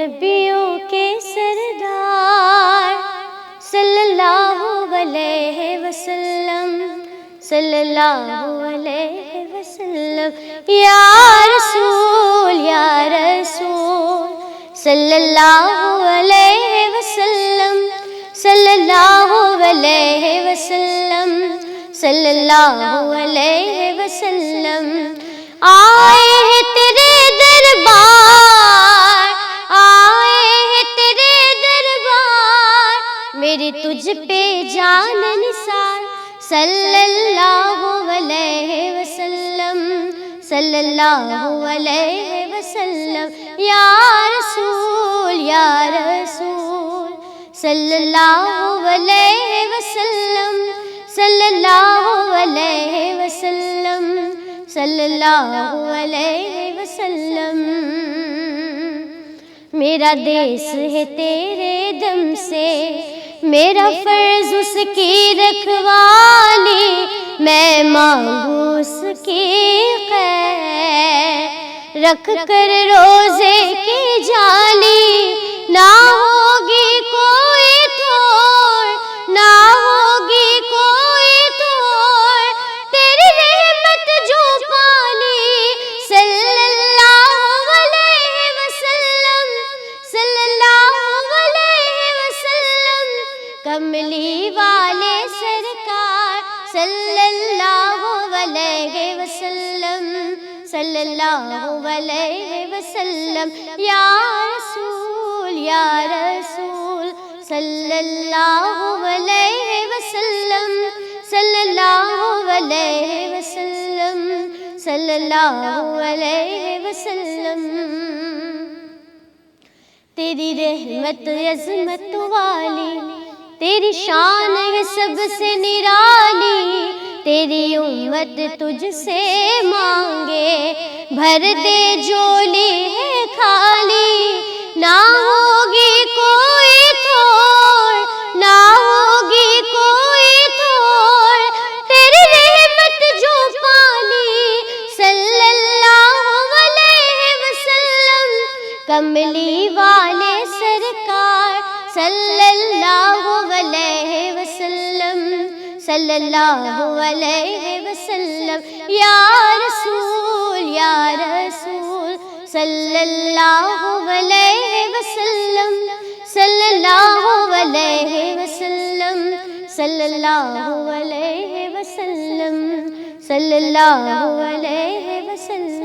نبیوں کے سردار صلی اللہ علیہ وسلم، صلی اللہ علیہ وسلم، یا رسول یا رسول صلی اللہ علیہ وسلم، صلی اللہ علیہ وسلم، صلی اللہ علیہ وسلم۔ آئے ہیں تیرے دربار، آئے ہیں تیرے دربار، میری تجھ پہ جان نثار صلی اللہ علیہ وسلم، صلی اللہ علیہ وسلم، یا رسول یا رسول صلی اللہ علیہ وسلم، صلی اللہ علیہ وسلم، صلی اللہ علیہ وسلم۔ میرا دیس ہے تیرے دم سے، میرا فرض اس کی رکھوالی، میں مانگوں اس کی خیر رکھ کر روزے کی جالی، نہ ہوگی کوئی توڑ، نہ ہوگی کوئی توڑ، تیری رحمت جو پالی صلی اللہ علیہ وسلم، صلی اللہ علیہ وسلم۔ کملی والے سرکار صلی اللہ علیہ وسلم، صلی اللہ علیہ وسلم، یا رسول یا رسول صلی اللہ علیہ وسلم، صلی اللہ علیہ وسلم، صلی اللہ علیہ وسلم۔ تیری رحمت عظمت والی، تیری شان ہے سب سے نرالی، تیری امت تجھ سے مانگے بھر دے جھولی ہے خالی، نہ ہوگی کوئی توڑ، نہ ہوگی کوئی توڑ، تیری رحمت جو پالی صلی اللہ علیہ وسلم۔ کملی والے سرکار صلی اللہ علیہ وسلم، صلی اللہ علیہ وسلم، یا رسول یا رسول صلی اللہ علیہ وسلم، صلی اللہ علیہ وسلم، صلی اللہ علیہ وسلم، صلی اللہ علیہ وسلم۔